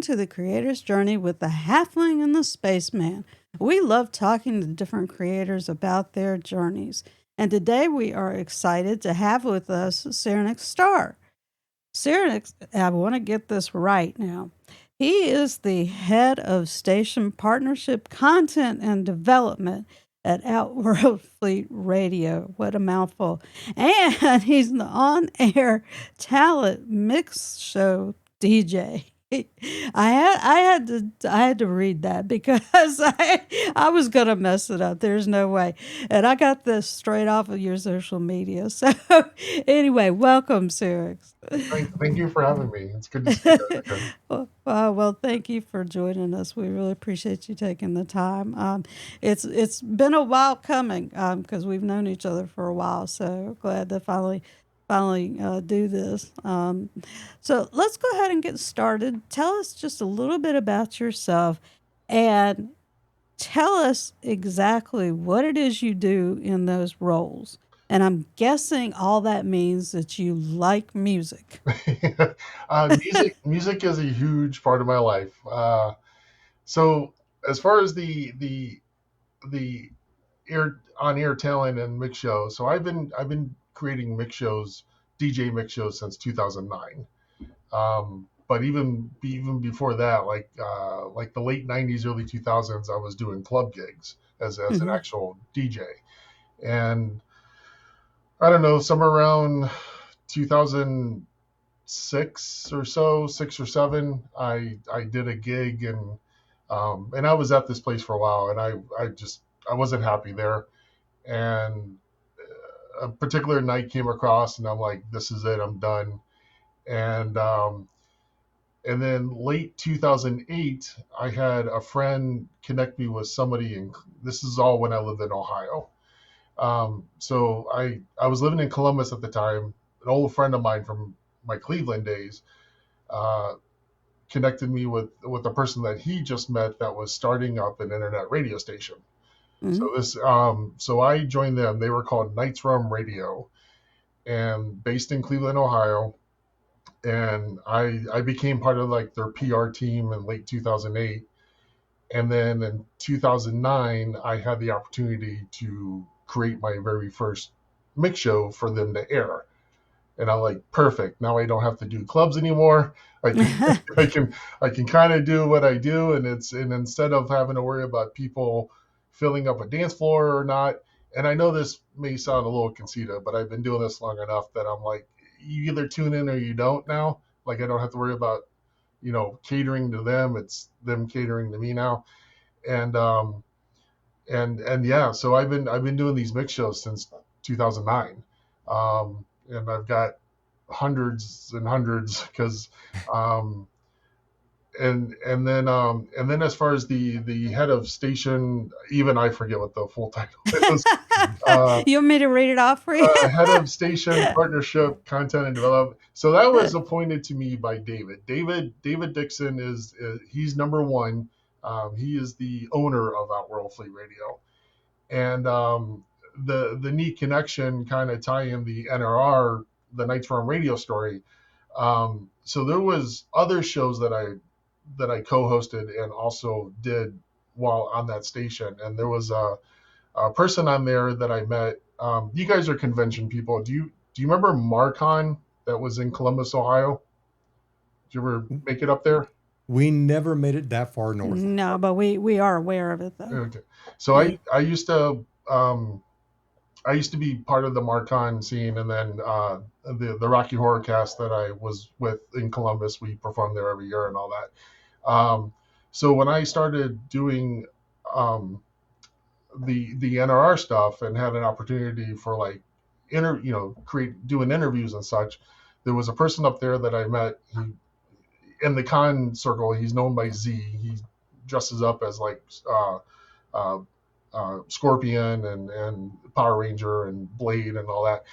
to the Creator's Journey with the Halfling and the Spaceman. We love talking to different creators about their journeys. And today we are excited to have with us Syrinx Starr. Syrinx, I want to get this right now. He is the head of station partnership content and development at OutWorld Fleet Radio. What a mouthful. And he's the on air talent mix show DJ. I had to read that because I was gonna mess it up. There's no way, and I got this straight off of your social media. So anyway, welcome, Syrinx. Thank you for having me. It's good to see you guys again. Well, thank you for joining us. We really appreciate you taking the time. It's been a while coming because we've known each other for a while. So glad to finally do this. So let's go ahead and get started. Tell us just a little bit about yourself and tell us exactly what it is you do in those roles. And I'm guessing all that means that you like music. Music is a huge part of my life. So as far as the air on air talent and mix shows, so I've been creating mix shows, DJ mix shows since 2009. But even before that, like the late 90s, early 2000s, I was doing club gigs as an Hmm. actual DJ. And I don't know, somewhere around 2006 or so, 6 or 7, I did a gig, and I was at this place for a while, and I wasn't happy there. And a particular night came across, and I'm like, this is it, I'm done. And and then late 2008, I had a friend connect me with somebody, and this is all when I lived in Ohio. So I was living in Columbus at the time. An old friend of mine from my Cleveland days uh, connected me with a person that he just met that was starting up an internet radio station. Hmm. So I joined them. They were called Knights Rum Radio, and based in Cleveland, Ohio. And I became part of like their PR team in late 2008. And then in 2009, I had the opportunity to create my very first mix show for them to air. And I'm like, perfect. Now I don't have to do clubs anymore. I can I can kind of do what I do, and instead of having to worry about people filling up a dance floor or not. And I know this may sound a little conceited, but I've been doing this long enough that I'm like, you either tune in or you don't now. Like I don't have to worry about catering to them. It's them catering to me now. And and yeah, so I've been doing these mix shows since 2009. And I've got hundreds and hundreds because um, and then as far as the head of station, even I forget what the full title is. uh, You want me to read it off for you? Head of station partnership content and development. So that was appointed to me by David Dixon. Is he's number one. He is the owner of Outworld Fleet Radio. And the neat connection, kind of tie in the NRR, the Nights From Radio story. So there was other shows that I co-hosted and also did while on that station. And there was a person on there that I met. You guys are convention people. Do you remember Marcon that was in Columbus, Ohio? Did you ever make it up there? We never made it that far north. No, but we are aware of it though. Okay. So Yeah. I used to be part of the Marcon scene, and then the Rocky Horror Cast that I was with in Columbus, we performed there every year and all that. So when I started doing um, the NRR stuff and had an opportunity for like doing interviews and such, there was a person up there that I met. In the con circle, he's known by Z. He dresses up as like uh, Scorpion and Power Ranger and Blade and all that.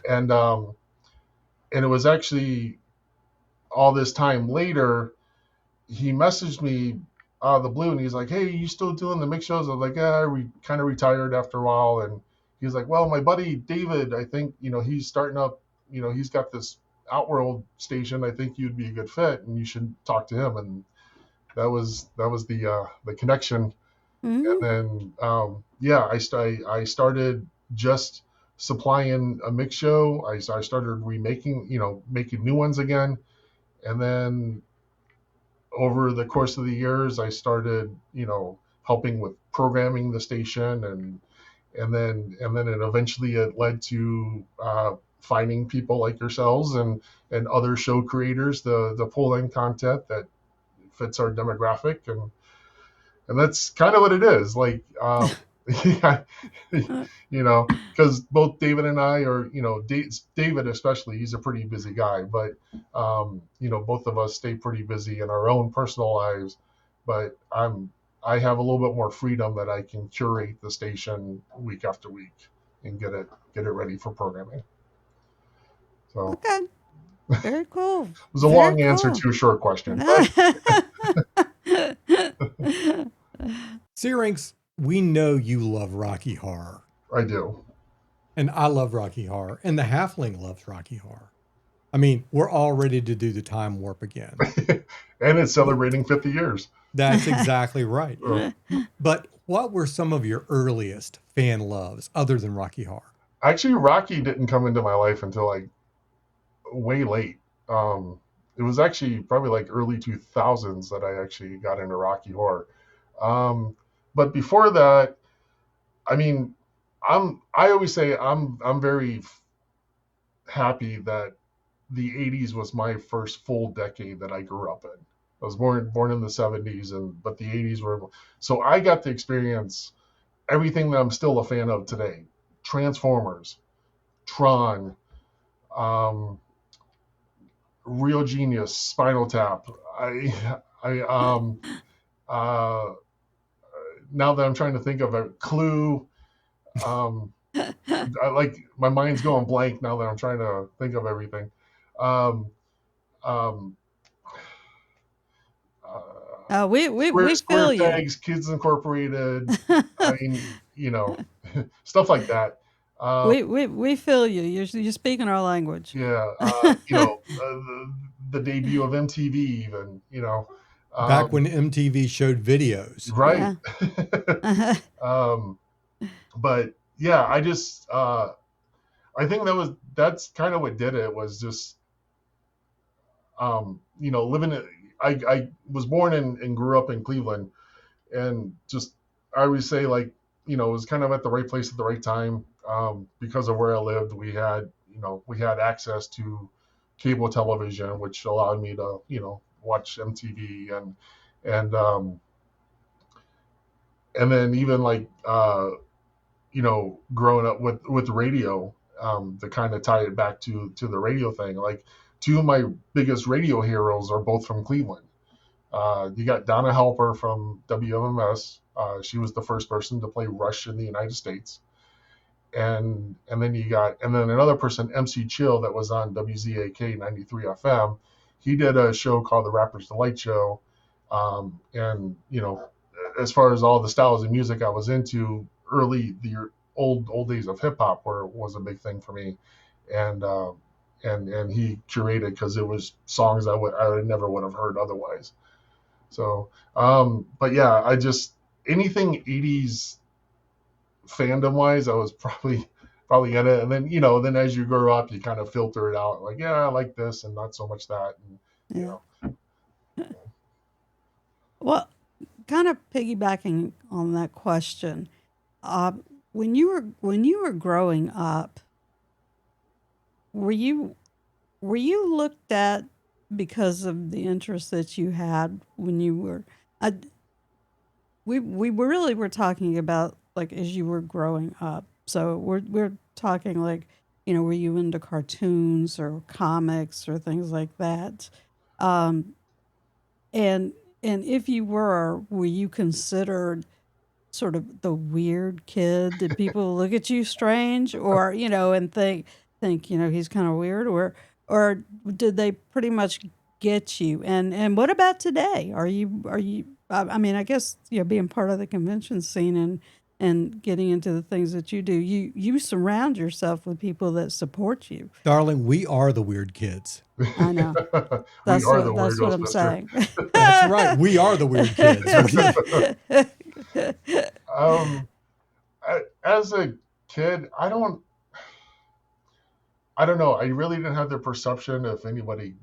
And and it was actually all this time later, he messaged me out of the blue, and he's like, "Hey, you still doing the mix shows?" I was like, "Yeah, we kind of retired after a while." And he's like, "Well, my buddy David, I think he's starting up. He's got this Outworld station. I think you'd be a good fit, and you should talk to him." And the connection. Hmm. And then I started just supplying a mix show. I started remaking, making new ones again. And then over the course of the years, I started, helping with programming the station, and then it led to finding people like yourselves and other show creators to pull in content that fits our demographic, and that's kind of what it is. Like, yeah, because both David and I are, David especially, he's a pretty busy guy, but both of us stay pretty busy in our own personal lives. But I have a little bit more freedom that I can curate the station week after week and get it ready for programming. So Okay. Very cool. it was a Very long answer cool. to a short question, but Syrinx, we know you love Rocky Horror, I do. and I love Rocky Horror, and the Halfling loves Rocky Horror. I mean, we're all ready to do the time warp again. And it's celebrating 50 years. That's exactly right. Uh, But what were some of your earliest fan loves other than Rocky Horror? Actually, Rocky didn't come into my life until like way late. It was actually probably like early 2000s that I actually got into Rocky Horror. But before that, I mean, I always say I'm very happy that the 80s was my first full decade that I grew up in. I was born in the 70s, but the 80s were, so I got to experience everything that I'm still a fan of today. Transformers, Tron, um, Real Genius, Spinal Tap. I uh, Now that I'm trying to think of a Clue, my mind's going blank now that I'm trying to think of everything. Um, um, We Square feel you. Pegs, Kids Incorporated. I mean, stuff like that. Um, we feel you. You're speaking our language. yeah, the debut of MTV, even, Back um, when MTV showed videos. right. Yeah. um, but yeah, I think that's kind of what did it, was just, living it. I was born and grew up in Cleveland, and just, I always say, like, it was kind of at the right place at the right time, because of where I lived. We had access to cable television, which allowed me to, watch MTV, and and then even like, growing up with radio, to kind of tie it back to the radio thing. Like, two of my biggest radio heroes are both from Cleveland. You got Donna Halper from WMMS. She was the first person to play Rush in the United States. And then another person, MC Chill, that was on WZAK 93 FM. He did a show called The Rapper's Delight Show. And as far as all the styles of music I was into, the old days of hip hop was a big thing for me. And he curated, because it was songs I never would have heard otherwise. So, but yeah, anything 80s fandom wise, I was probably in it. And then as you grow up, you kind of filter it out. Like, yeah, I like this and not so much that. And, Yeah. Well, kind of piggybacking on that question, uh, when you were growing up, were you looked at because of the interest that you had when you were? Uh, we really were talking about, like, as you were growing up. So we're talking, like, were you into cartoons or comics or things like that? Um, and if you were you considered sort of the weird kid? Did people look at you strange, or and think he's kind of weird, or did they pretty much get you? And what about today? Are you I mean, I guess being part of the convention scene and getting into the things that you do. You surround yourself with people that support you. Darling, we are the weird kids. I know. We are the That's what weirdos, I'm mister. saying. That's right. We are the weird kids. What do you- Um, as a kid, I don't know. I really didn't have the perception if anybody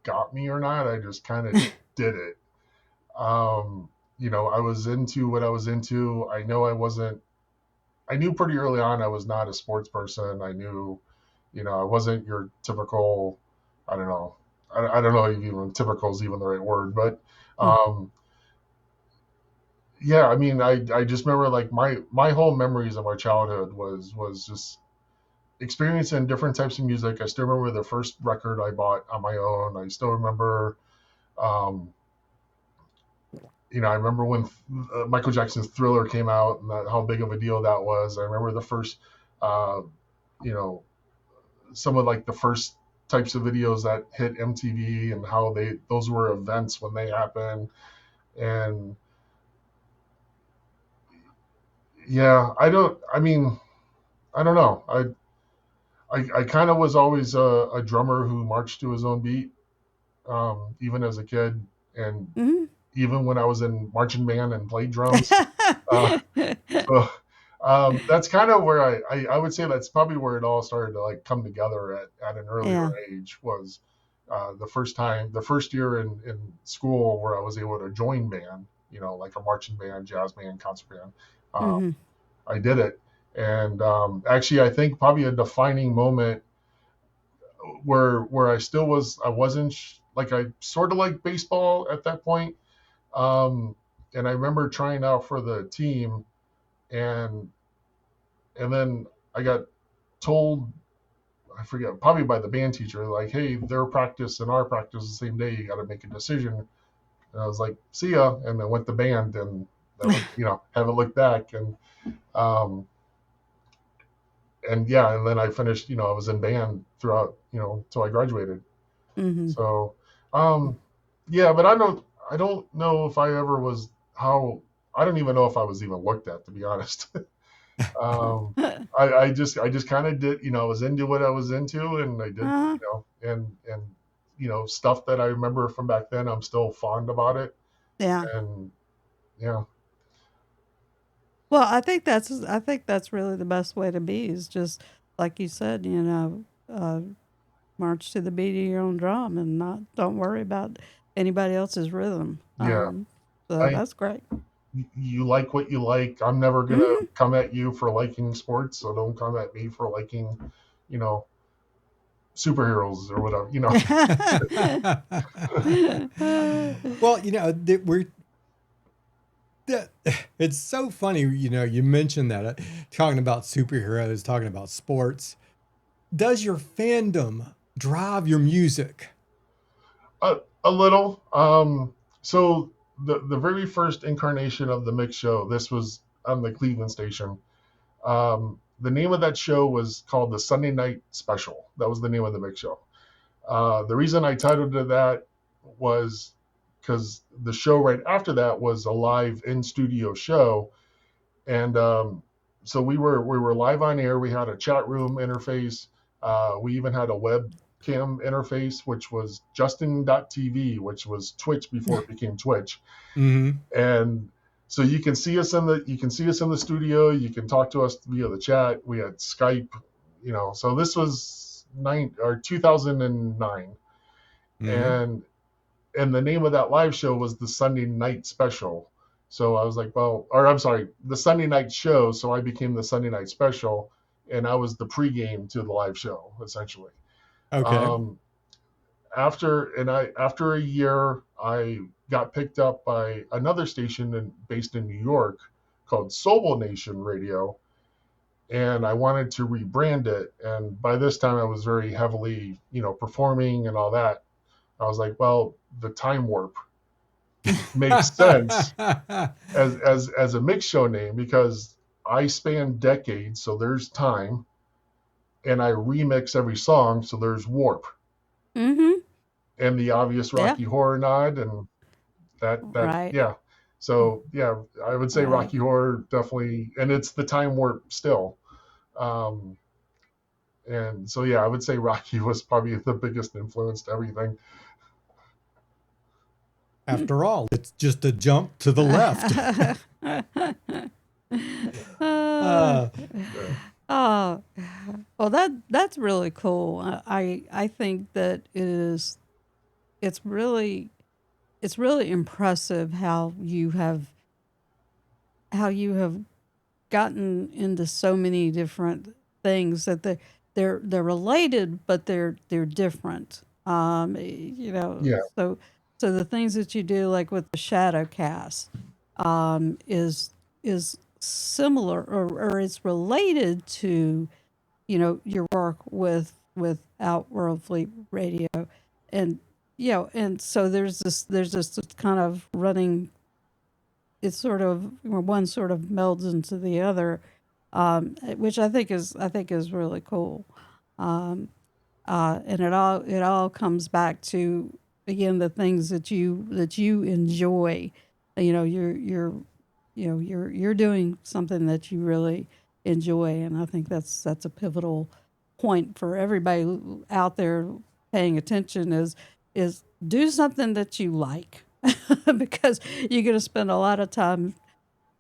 got me or not. I just kind of did it. I was into what I was into. I knew pretty early on I was not a sports person. I knew, I wasn't your typical, I don't know. I don't know if even typical is even the right word, but yeah, I mean, I just remember like my whole memories of my childhood was just experiencing different types of music. I still remember the first record I bought on my own. I still remember, um, I remember when Michael Jackson's Thriller came out and how big of a deal that was. I remember the first, uh, you know, some of like the first types of videos that hit MTV and how those were events when they happened. And yeah, I don't know. I kind of was always a drummer who marched to his own beat, even as a kid, and Mhm. even when I was in marching band and played drums. So that's kind of where I would say that's probably where it all started to like come together at an earlier Yeah. age was the first year in school where I was able to join band, like a marching band, jazz band, concert band. Hmm. I did it. And actually, I think probably a defining moment where I wasn't like I sort of like baseball at that point. And I remember trying out for the team, and then I got told, I forget, probably by the band teacher, like, hey, their practice and our practice the same day. You got to make a decision. And I was like, see ya, and I went to band, and haven't looked back. Um, and yeah, and then I finished. I was in band throughout, till I graduated. Hmm. So, yeah, but I don't know if I ever was how. I don't even know if I was even looked at, to be honest. um, I just kind of did, I was into what I was into, and I did, Uh, and stuff that I remember from back then. I'm still fond about it, yeah. and yeah, Well, I think that's really the best way to be is just like you said, march to the beat of your own drum and not don't worry about anybody else's rhythm. yeah. So I that's great. You like what you like. I'm never gonna Hmm. come at you for liking sports, so don't come at me for liking, you know, superheroes or whatever. Well, it's so funny, you mentioned that talking about superheroes, talking about sports. Does your fandom drive your music? A little. So the very first incarnation of the Mix Show, this was on the Cleveland station. The name of that show was called the Sunday Night Special. That was the name of the Mix Show. The reason I titled it that was because the show right after that was a live in studio show, and so we were live on air. We had a chat room interface. We even had a webcam interface, which was Justin.tv, which was Twitch before it became Twitch. Mm-hmm. And so you can see us in the studio. You can talk to us via the chat. We had Skype, So this was 2009, Mm-hmm. and the name of that live show was the Sunday Night Special. So I was like, I'm sorry, the Sunday Night Show. So I became the Sunday Night Special, and I was the pregame to the live show, essentially. Okay. Um, after a year, I got picked up by another station based in New York called Soul Nation Radio, and I wanted to rebrand it. And by this time, I was very heavily, performing and all that. I was like, well, the time warp makes sense as a mix show name because I span decades, so there's time, and I remix every song, so there's warp, Hmm. and the obvious Yeah. Rocky Horror nod, and that Right. yeah. So yeah, I would say Right. Rocky Horror definitely, and it's the time warp still. Um, and so yeah, I would say Rocky was probably the biggest influence to everything. After all, it's just a jump to the left. uh, Uh, Yeah, oh, well, that's really cool. I think that it's really it's really impressive how you have gotten into so many different things that they're related, but they're different. yeah, So the things that you do, like with the shadow cast, is similar, or it's related to your work with Outworld Fleet Radio, and and so there's this kind of running. It's sort of where one sort of melds into the other, which I think is really cool. Um, and it all comes back to, again, the things that you enjoy. You're doing something that you really enjoy, and I think that's a pivotal point for everybody out there paying attention, is do something that you like, because you're going to spend a lot of time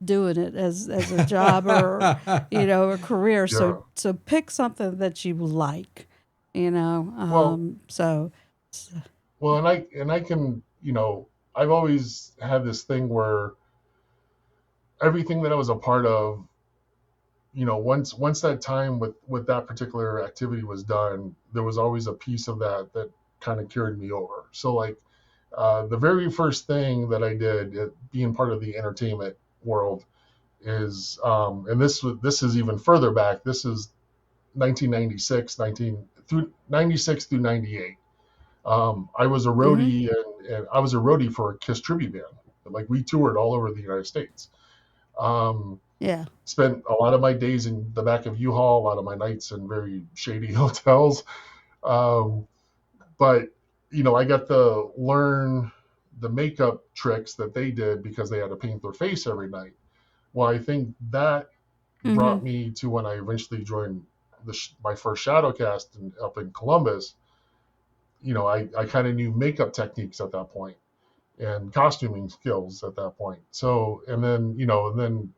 doing it as a job, or a career. yeah. So pick something that you like, Well, so well, and I can, I've always had this thing where everything that I was a part of, once that time with that particular activity was done, there was always a piece of that that kind of carried me over. So like the very first thing that I did, being part of the entertainment world, is and this is even further back. This is 1996, 96 through 98. I was a hmm roadie, and I was a roadie for a Kiss tribute band. Like we toured all over the United States. Um, yeah, Spent a lot of my days in the back of U-Haul, a lot of my nights in very shady hotels. Um, but I got to learn the makeup tricks that they did because they had to paint their face every night. Well, I think that hmm brought me to when I eventually joined my first Shadowcast up in Columbus. I kind of knew makeup techniques at that point and costuming skills at that point. So, and then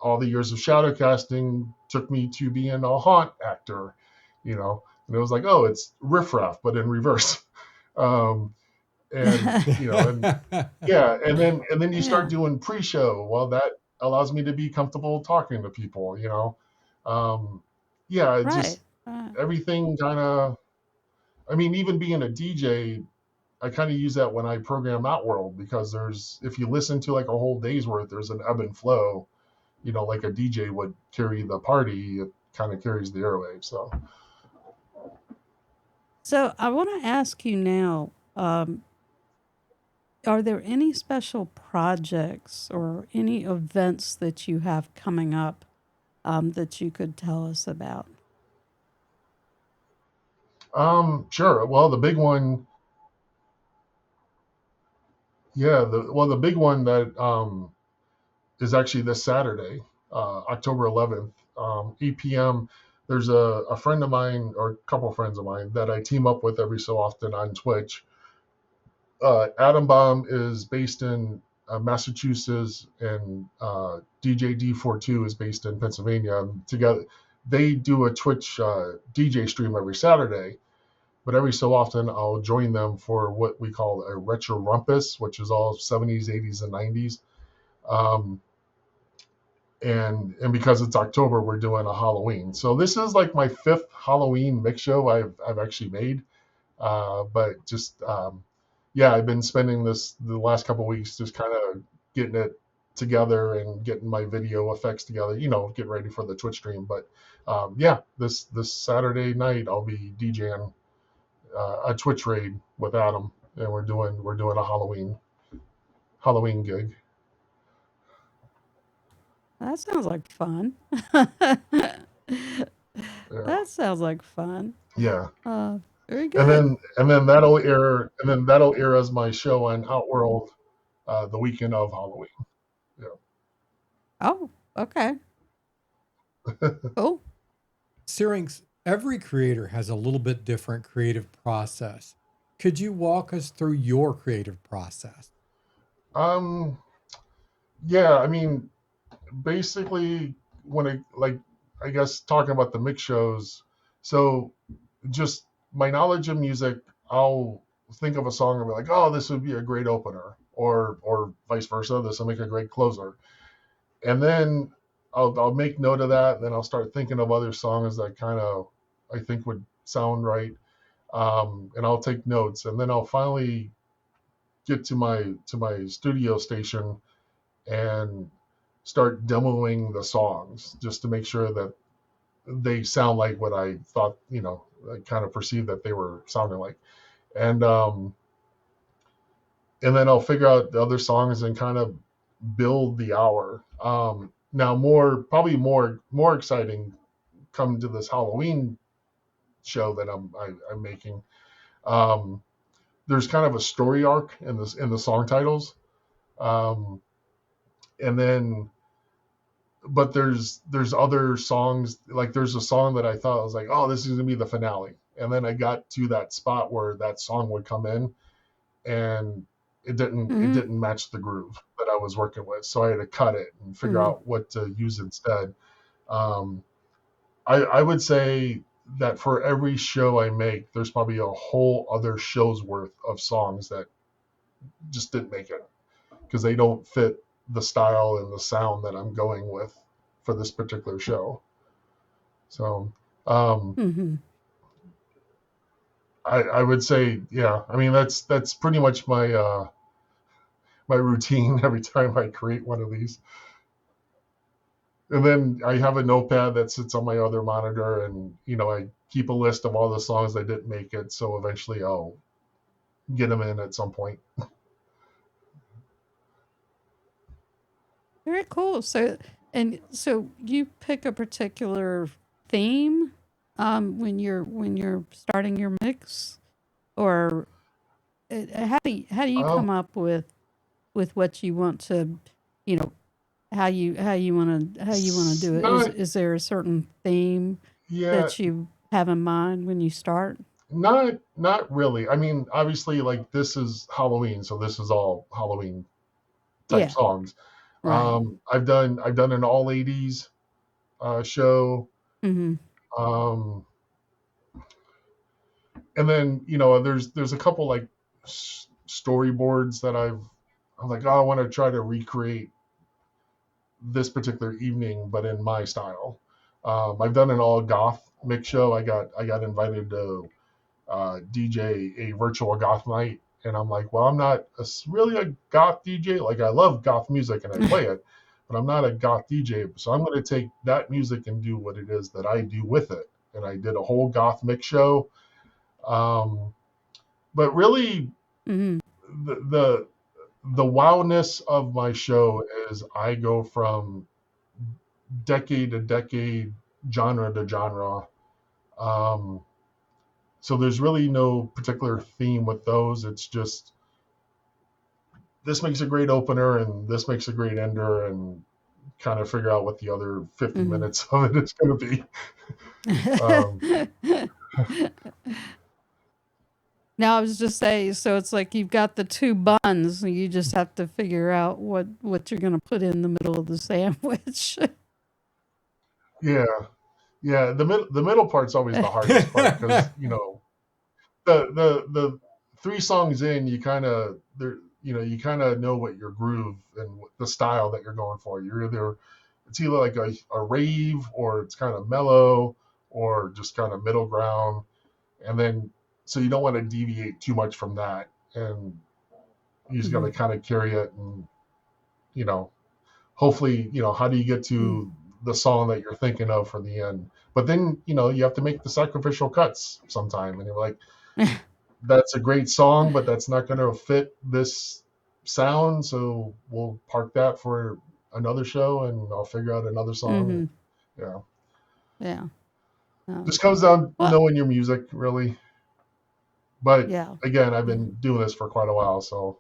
all the years of shadow casting took me to being a haunt actor, and it was like, oh, it's riffraff, but in reverse. Um, and yeah, and then you start yeah, doing pre-show. Well, that allows me to be comfortable talking to people, yeah, it right, just right. everything kind of. I mean, even being a DJ, I kind of use that when I program Outworld, because if you listen to like a whole day's worth, there's an ebb and flow, like a DJ would carry the party, it kind of carries the airwaves. So, So I want to ask you now, are there any special projects or any events that you have coming up, that you could tell us about? sure. Well, the big one, yeah, the big one that is actually this Saturday, October 11th, 8 p.m. There's a friend of mine, or a couple of friends of mine, that I team up with every so often on Twitch. Atom Bomb is based in Massachusetts, and DJ D42 is based in Pennsylvania. And together, they do a Twitch DJ stream every Saturday. But every so often, I'll join them for what we call a retro rumpus, which is all 70s, 80s, and 90s. Um, and because it's October, we're doing a Halloween. So this is like my fifth Halloween mix show I've actually made. But just yeah, I've been spending the last couple of weeks just kind of getting it together and getting my video effects together. Getting ready for the Twitch stream. But yeah, this Saturday night I'll be DJing a Twitch raid with Adam, and we're doing a Halloween gig. That sounds like fun. Yeah, That sounds like fun. yeah. Uh, Very And good. then that'll air as my show on Outworld the weekend of Halloween. Oh, okay. Cool. Syrinx, every creator has a little bit different creative process. Could you walk us through your creative process? Um, yeah, I mean, basically, when I like, I guess talking about the mix shows, so just my knowledge of music, I'll think of a song and be like, oh, this would be a great opener, or vice versa, this will make a great closer, and then I'll make note of that, and then I'll start thinking of other songs that kind of I think would sound right, and I'll take notes, and then I'll finally get to my studio station and start demoing the songs just to make sure that they sound like what I thought, I kind of perceived that they were sounding like. And and then I'll figure out the other songs and kind of build the hour. Now probably more exciting come to this Halloween show that I'm making. Um, there's kind of a story arc in the song titles. Um, and then but there's other songs, like there's a song that I thought, I was like, oh, this is gonna be the finale, and then I got to that spot where that song would come in, and it Mm-hmm. didn't match the groove that I was working with, so I had to cut it and figure Mm-hmm. out what to use instead. um, I would say that for every show I make, there's probably a whole other show's worth of songs that just didn't make it because they don't fit the style and the sound that I'm going with for this particular show. So um, Mm-hmm. I would say, yeah. I mean, that's pretty much my routine every time I create one of these. And then I have a notepad that sits on my other monitor, and I keep a list of all the songs that didn't make it. So eventually, I'll get them in at some point. Very cool. So you pick a particular theme when you're starting your mix, or how do you come Um, up with what you want to, you know, how you want to do it? Is not is there a certain theme yeah, that you have in mind when you start? not really. I mean, obviously, like this is Halloween, so this is all Halloween type Yeah, songs. right. I've done an all '80s show. Mm-hmm. Um, and then there's a couple like storyboards that I'm like, oh, I want to try to recreate this particular evening, but in my style. I've done an all goth mix show. I got invited to DJ a virtual goth night, and I'm like, well, I'm not really a goth DJ. Like I love goth music and I play it, but I'm not a goth DJ. So I'm going to take that music and do what it is that I do with it. And I did a whole goth mix show. Um, but really, Mm-hmm. the the wowness of my show is I go from decade to decade, genre to genre. Um, so there's really no particular theme with those. It's just this makes a great opener and this makes a great ender, and kind of figure out what the other 50 Mm-hmm. minutes of it is going to be. Um, Now I was just saying, so it's like you've got the two buns, and you just have to figure out what you're gonna put in the middle of the sandwich. yeah, yeah. The middle part's always the hardest part because the 3 songs in, you kind of there you kind of know what your groove and the style that you're going for. It's either like a rave, or it's kind of mellow, or just kind of middle ground, and then so you don't want to deviate too much from that, and you just got Mhm, to kind of carry it, and you know hopefully how do you get mm. to the song that you're thinking of for the end. But then you have to make the sacrificial cuts sometime, and you're like, that's a great song, but that's not going to fit this sound. So we'll park that for another show, and I'll figure out another song. Mhm. Yeah, Yeah. just comes down Well, knowing your music, really. But yeah. again, I've Yeah. been doing this for quite a while, so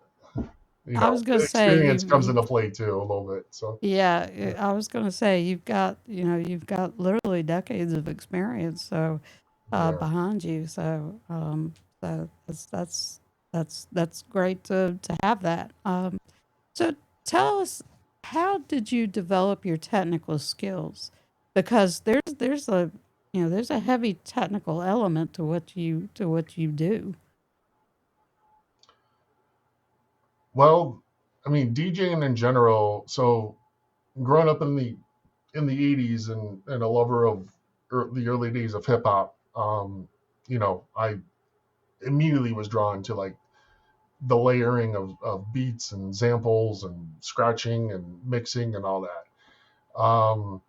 I was going to say experience comes into play too a little bit. So yeah, I was going to say you've got literally decades of experience yeah. behind you. So that's great to have that. So tell us, how did you develop your technical skills? Because there's a there's a heavy technical element to what you do. Well, I mean, DJing in general. So growing up in the 80s and a lover of the early days of hip hop, I immediately was drawn to like the layering of beats and samples and scratching and mixing and all that.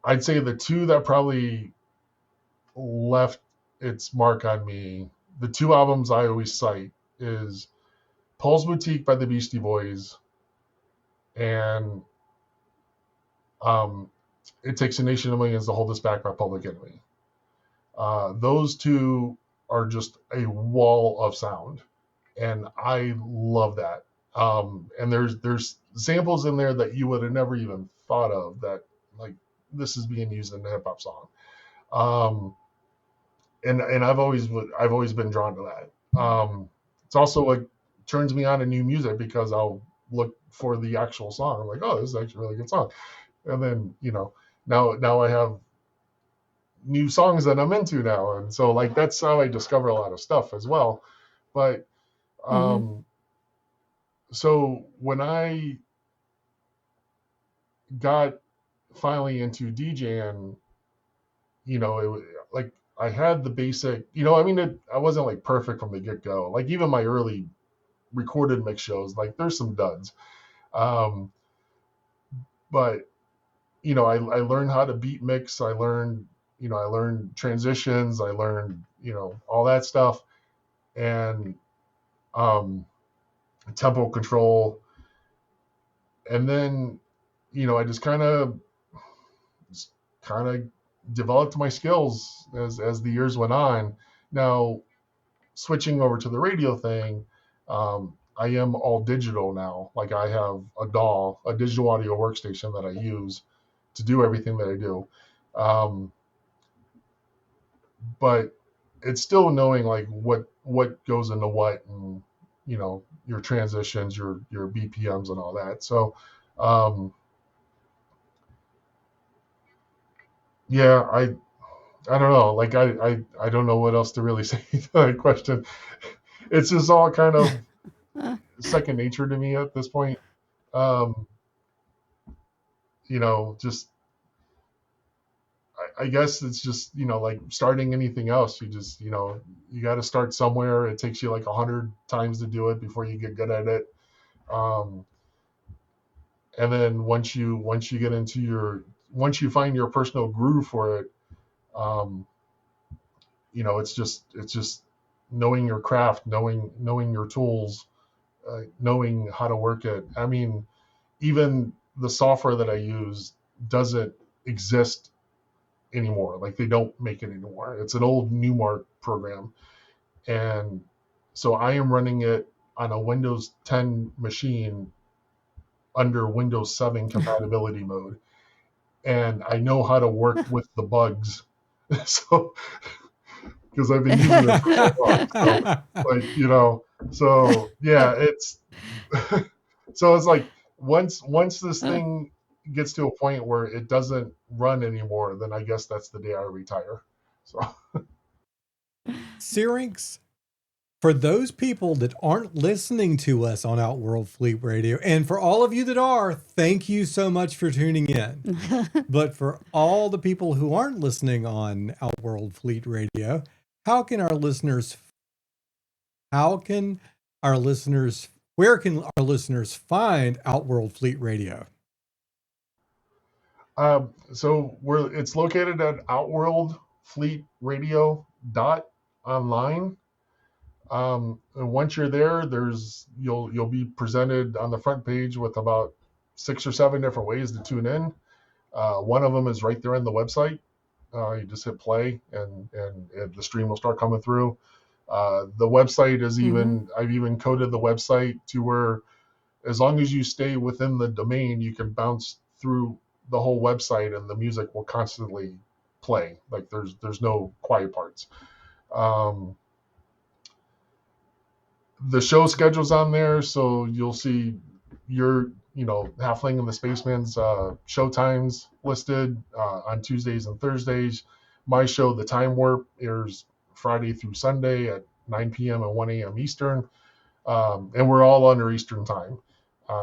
I'd say the two that probably left its mark on me, the two albums I always cite is Paul's Boutique by the Beastie Boys and um, It Takes a Nation of Millions to Hold Us Back by Public Enemy. Those two are just a wall of sound, and I love that. And there's samples in there that you would have never even thought of that like this is being used in a hip hop song. Um, and I've always been drawn to that. It's also what turns me on to new music because I'll look for the actual song. I'm like, oh, this is actually a really good song. And then now I have new songs that I'm into now, and so like that's how I discover a lot of stuff as well. But Mm-hmm. so when I got finally into DJing, it was like I had the basic, I mean, I wasn't like perfect from the get go. Like even my early recorded mix shows, like there's some duds. Um, but I learned how to beat mix. I learned transitions. I learned, all that stuff and tempo control. And then, I just kind of developed my skills as the years went on. Now, switching over to the radio thing, I am all digital now. Like I have a DAW, a digital audio workstation that I use to do everything that I do. Um, but it's still knowing like what goes into what and your transitions, your BPMs and all that. So yeah, I don't know. Like I don't know what else to really say to that question. It's just all kind of second nature to me at this point. Um, just I guess it's just like starting anything else. You just you got to start somewhere. It takes you like 100 times to do it before you get good at it. Um, and then once you get into once you find your personal groove for it, um, it's just knowing your craft, knowing your tools, knowing how to work it. I mean, even the software that I use doesn't exist anymore. Like they don't make it anymore. It's an old Newmark program, and so I am running it on a Windows 10 machine under Windows 7 compatibility mode, and I know how to work with the bugs. So because I've been using it for so long. So like so yeah, it's so it's like once this thing gets to a point where it doesn't run anymore, then I guess that's the day I retire. So Syrinx, for those people that aren't listening to us on OutWorld Fleet Radio, and for all of you that are, thank you so much for tuning in. But for all the people who aren't listening on OutWorld Fleet Radio, how can our listeners, where can our listeners find OutWorld Fleet Radio? so it's located at outworldfleetradio.online. And once you're there, you'll be presented on the front page with about 6 or 7 different ways to tune in. One of them is right there on the website. You just hit play and the stream will start coming through. The website is Mm-hmm. I've even coded the website to where as long as you stay within the domain, you can bounce through the whole website and the music will constantly play. Like there's no quiet parts. Um, the show schedule's on there, so you'll see your Halfling and the Spaceman's show times listed on Tuesdays and Thursdays. My show, The Time Warp, airs Friday through Sunday at 9 p.m. and 1 a.m. Eastern, and we're all under Eastern time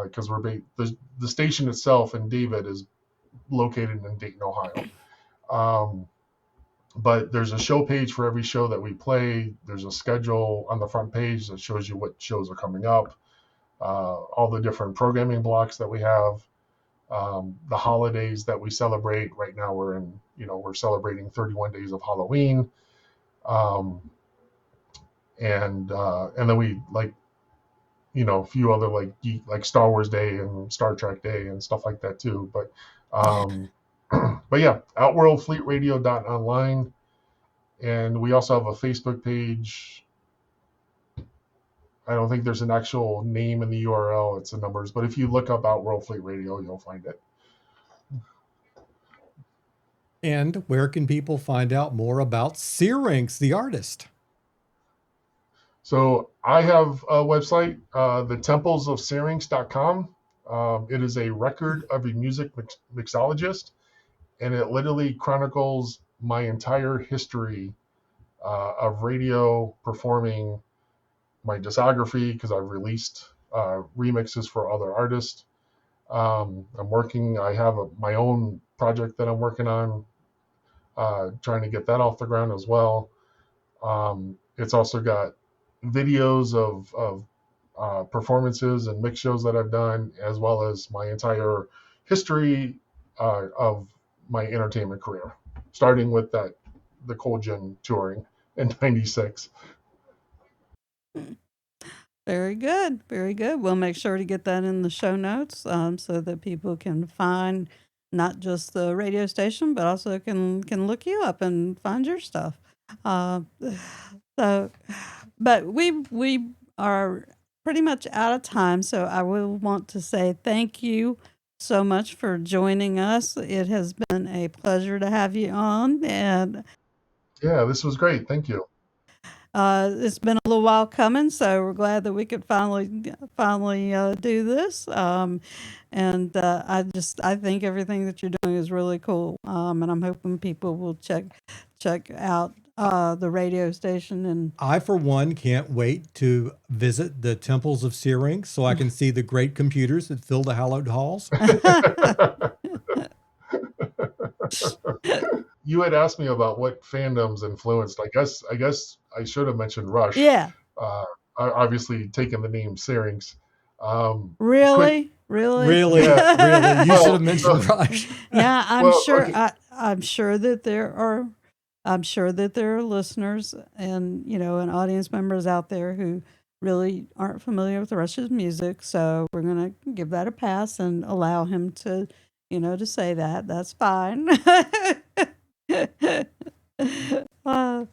because the station itself in David is located in Dayton, Ohio. But there's a show page for every show that we play. There's a schedule on the front page that shows you what shows are coming up, all the different programming blocks that we have, the holidays that we celebrate. Right now we're celebrating 31 days of Halloween, um, and then we a few other like Star Wars Day and Star Trek Day and stuff like that too. But yeah, Outworld Fleet Radio .online. And we also have a Facebook page. I don't think there's an actual name in the URL. It's the numbers. But if you look up Outworld Fleet Radio, you'll find it. And where can people find out more about Syrinx, the artist? So I have a website, thetemplesofsyrinx.com. It is a record of a music mixologist, and it literally chronicles my entire history of radio performing, my discography, because I've released remixes for other artists. I have my own project that I'm working on, trying to get that off the ground as well. It's also got videos of performances and mix shows that I've done, as well as my entire history of my entertainment career, starting with the Cold Gin touring in '96. Very good. Very good. We'll make sure to get that in the show notes so that people can find not just the radio station, but also can look you up and find your stuff. Uh, so, but we are pretty much out of time. So I will want to say thank you so much for joining us. It has been a pleasure to have you on, and Yeah, this was great. Thank you. it's been a little while coming, so we're glad that we could finally do this. And I think everything that you're doing is really cool. And I'm hoping people will check out the radio station. And I, for one, can't wait to visit the temples of Syrinx so I can see the great computers that fill the hallowed halls. You had asked me about what fandoms influenced. I guess I should have mentioned Rush. Yeah, Obviously, taking the name Syrinx. really. Really, Yeah. really. You should have mentioned Rush. Now I'm Well, sure okay. I'm sure that there are listeners and and audience members out there who really aren't familiar with Rush's music. So we're gonna give that a pass and allow him to say that. That's fine. uh,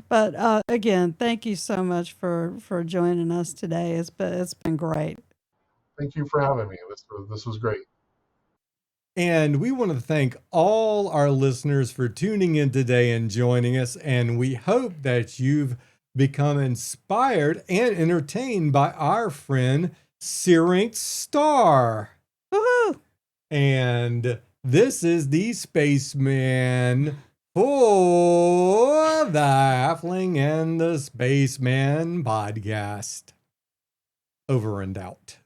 but again, thank you so much for joining us today. It's been great. Thank you for having me. This was great. And we want to thank all our listeners for tuning in today and joining us. And we hope that you've become inspired and entertained by our friend Syrinx Starr. Woohoo! And this is the Spaceman for the Halfling and the Spaceman podcast. Over and out.